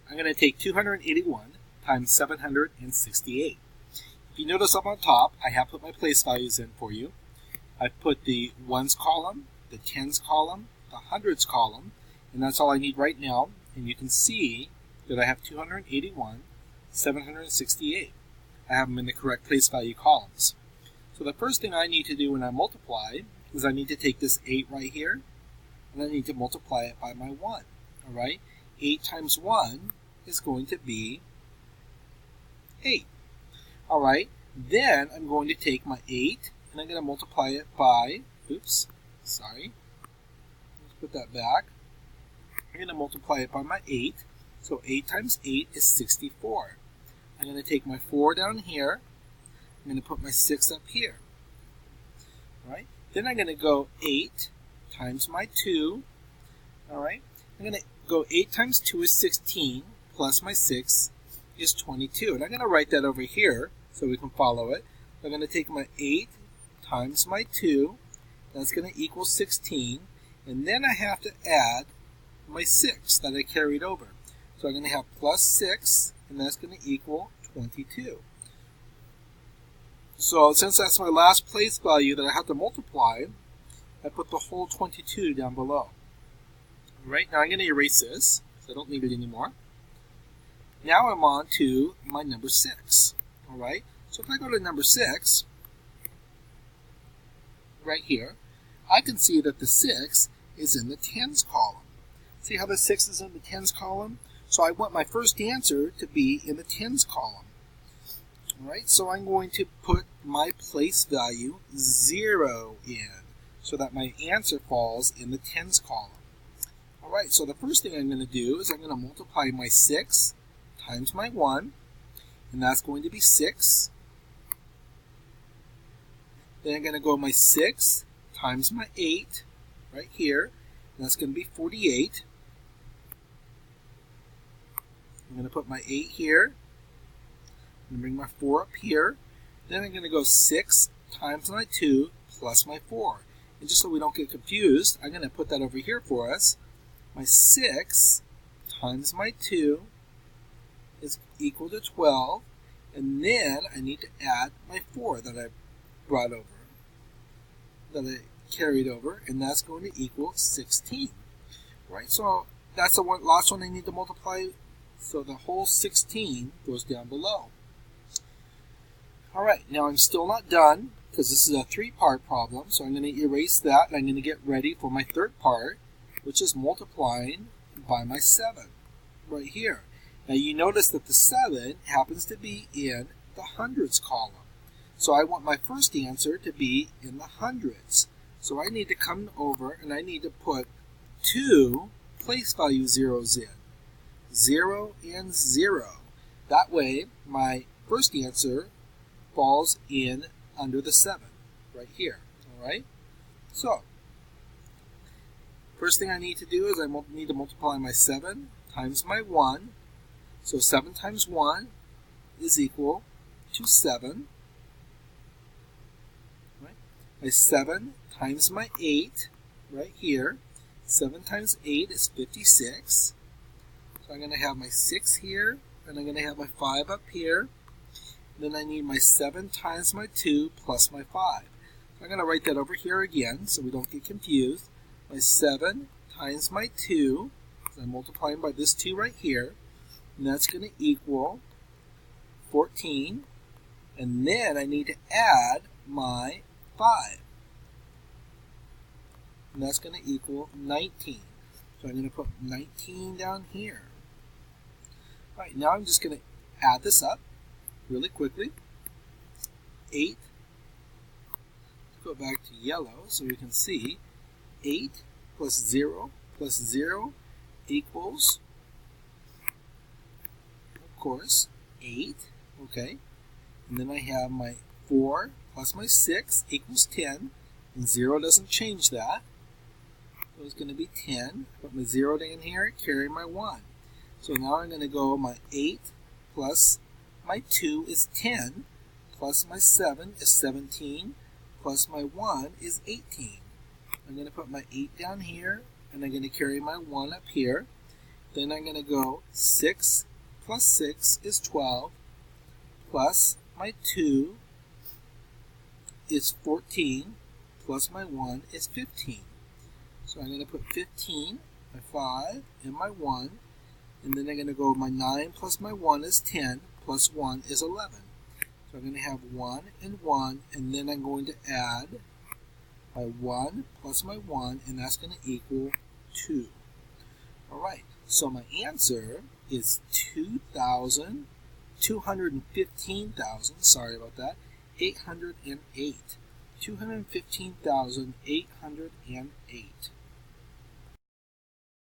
I'm going to take 281 times 768. If you notice up on top, I have put my place values in for you. I've put the ones column, the tens column, the hundreds column, and that's all I need right now. And you can see that I have 281, 768. I have them in the correct place value columns. So the first thing I need to do when I multiply is I need to take this 8 right here, and I need to multiply it by my 1. All right? 8 times 1 is going to be 8. All right? Then I'm going to take my 8, and I'm going to multiply it by, let's put that back. I'm going to multiply it by my 8. So 8 times 8 is 64. I'm going to take my 4 down here. I'm going to put my 6 up here. All right? Then I'm going to go 8 times my 2. All right? I'm going to go 8 times 2 is 16, plus my 6 is 22. And I'm going to write that over here so we can follow it. I'm going to take my 8 times my 2. That's going to equal 16. And then I have to add my 6 that I carried over. So I'm going to have plus 6, and that's going to equal 22. So since that's my last place value that I have to multiply, I put the whole 22 down below. All right, now I'm going to erase this, because I don't need it anymore. Now I'm on to my number 6. All right, so if I go to number 6, right here, I can see that the 6 is in the tens column. See how the 6 is in the tens column? So I want my first answer to be in the tens column. All right, so I'm going to put my place value 0 in so that my answer falls in the tens column. All right, so the first thing I'm going to do is I'm going to multiply my 6 times my 1, and that's going to be 6. Then I'm going to go my 6 times my 8 right here, and that's going to be 48. I'm going to put my 8 here. I'm going to bring my 4 up here. Then I'm going to go 6 times my 2 plus my 4. And just so we don't get confused, I'm going to put that over here for us. My 6 times my 2 is equal to 12. And then I need to add my 4 that I brought over, that I carried over, and that's going to equal 16. Right, so that's the last one I need to multiply. So the whole 16 goes down below. All right, now I'm still not done because this is a 3-part problem. So I'm going to erase that, and I'm going to get ready for my third part, which is multiplying by my 7 right here. Now you notice that the 7 happens to be in the hundreds column. So I want my first answer to be in the hundreds. So I need to come over and I need to put 2 place value zeros in. 0 and 0. That way my first answer falls in under the 7 right here. All right? So first thing I need to do is I need to multiply my 7 times my 1. So 7 times 1 is equal to 7. Right? My 7 times my 8 right here. 7 times 8 is 56. So I'm going to have my 6 here, and I'm going to have my 5 up here. Then I need my 7 times my 2 plus my 5. So I'm going to write that over here again so we don't get confused. My 7 times my 2, so I'm multiplying by this 2 right here, and that's going to equal 14. And then I need to add my 5. And that's going to equal 19. So I'm going to put 19 down here. All right, now I'm just going to add this up really quickly. 8. Let's go back to yellow so you can see 8 plus 0 equals, of course, 8. Okay. And then I have my 4 plus my 6 equals 10. And 0 doesn't change that. So it's going to be 10. Put my 0 down here, carry my 1. So now I'm going to go my 8 plus my 2 is 10, plus my 7 is 17, plus my 1 is 18. I'm going to put my 8 down here, and I'm going to carry my 1 up here. Then I'm going to go 6 plus 6 is 12, plus my 2 is 14, plus my 1 is 15. So I'm going to put 15, my 5, and my 1, and then I'm going to go my 9 plus my 1 is 10, plus 1 is 11. So I'm going to have 1 and 1, and then I'm going to add my 1 plus my 1, and that's going to equal 2. Alright, so my answer is 215,000, sorry about that, 808. 215,808.